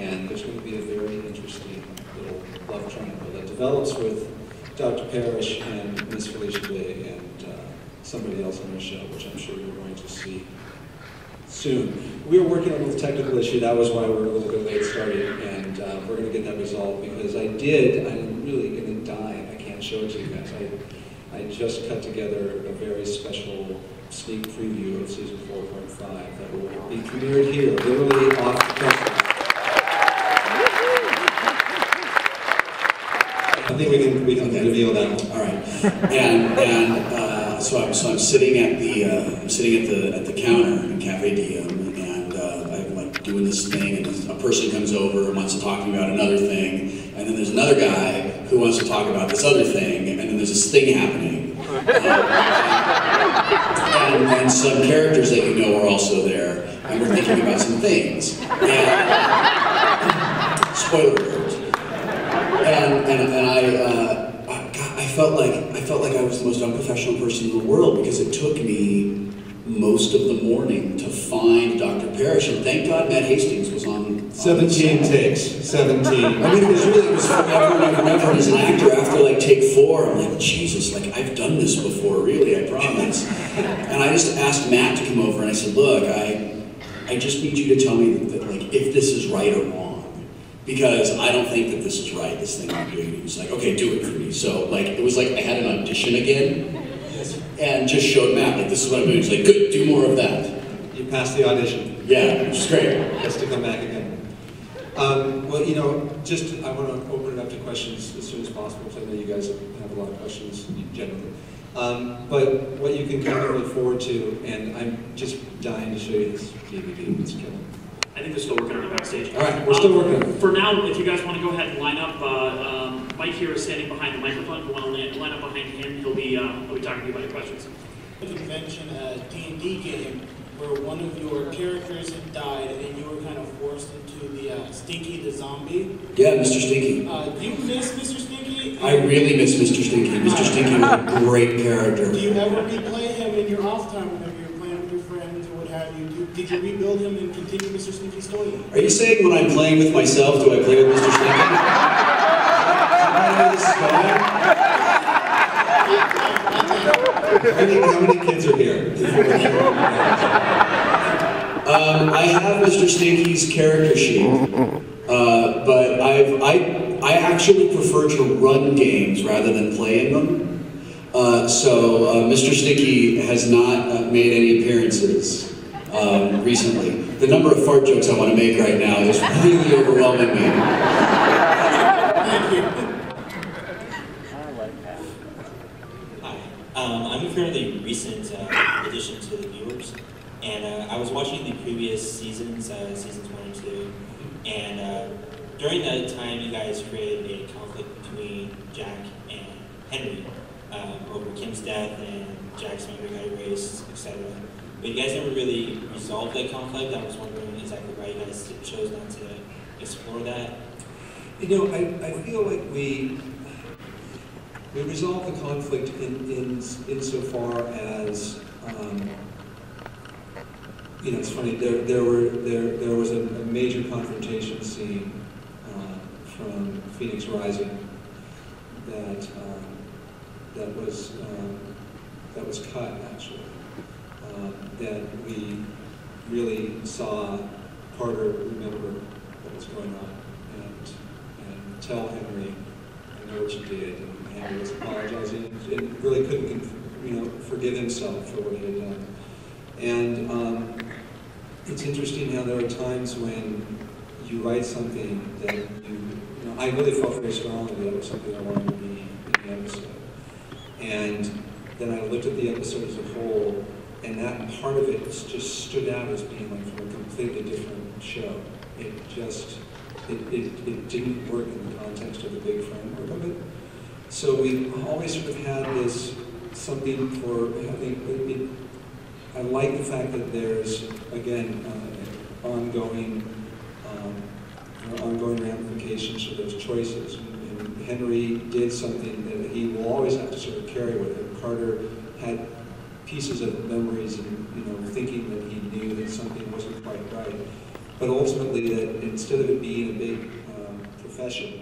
And there's going to be a very interesting little love triangle that develops with Dr. Parrish and Miss Felicia Day and somebody else on our show, which I'm sure you're going to see soon. We were working on a technical issue. That was why we were a little bit late starting, and we're going to get that resolved because I'm really going to die. I can't show it to you guys. I just cut together a very special sneak preview of season 4.5 that will be premiered here, literally off the press. I think we can reveal that one. All right. And so I'm sitting at the counter in Cafe Diem, and I'm like doing this thing, and a person comes over and wants to talk to me about another thing, and then there's another guy who wants to talk about this other thing, and then there's this thing happening. And some characters that you know are also there, and we're thinking about some things. And, spoiler alert. And I felt like I was the most unprofessional person in the world because it took me most of the morning to find Dr. Parrish, and thank God Matt Hastings was on 17 takes. 17. I mean, it was forever and ever. As an actor, after like take 4, I'm like, Jesus, like I've done this before, really, I promise. And I just asked Matt to come over, and I said, look, I just need you to tell me that like if this is right or wrong. Because I don't think that this is right, this thing I'm doing. He was like, okay, do it for me. So like, it was like I had an audition again, and just showed Matt, like, this is what I'm doing. He's like, good, do more of that. You passed the audition. Yeah, which is great. Has to come back again. Well, you know, I want to open it up to questions as soon as possible, because I know you guys have a lot of questions generally. But what you can kind of look forward to, and I'm just dying to show you this DVD. It's killing. I think they're still working on it backstage. All right, we're still working on it. For now, if you guys want to go ahead and line up, Mike here is standing behind the microphone. If you want to line up behind him, he'll be talking to you about your questions. You mentioned a D&D game where one of your characters had died and you were kind of forced into the Stinky the zombie. Yeah, Mr. Stinky. Do you miss Mr. Stinky? I really miss Mr. Stinky. Mr. Stinky was a great character. Do you ever replay him in your off time whenever you're playing with your friends or what have you? Did you rebuild him and continue Mr. Stinky's story? Are you saying when I'm playing with myself, do I play with Mr. Stinky? How many kids are here? I have Mr. Stinky's character sheet, but I actually prefer to run games rather than play in them. So Mr. Stinky has not made any appearances recently. The number of fart jokes I want to make right now is really overwhelming me. Thank you. I'm a fairly recent addition to the viewers, and I was watching the previous seasons, seasons 1 and 2, and during that time you guys created a conflict between Jack and Henry over Kim's death and Jack's mother got erased, etc. But you guys never really resolved that conflict. I was wondering exactly why you guys chose not to explore that. You know, I feel like we resolved the conflict insofar as, you know, it's funny, there was a major confrontation scene from Phoenix Rising that was cut, actually, that we really saw Carter remember what was going on and tell Henry, I know what you did. He was apologizing and really couldn't, forgive himself for what he had done. And it's interesting how there are times when you write something that I really felt very strongly that it was something I wanted to be in the episode. And then I looked at the episode as a whole, and that part of it just stood out as being like from a completely different show. It didn't work in the context of the big framework of it. So we always sort of had this something for having. I like the fact that there's again ongoing ramifications for those choices. And Henry did something that he will always have to sort of carry with him. Carter had pieces of memories and thinking that he knew that something wasn't quite right. but ultimately that instead of it being a big profession,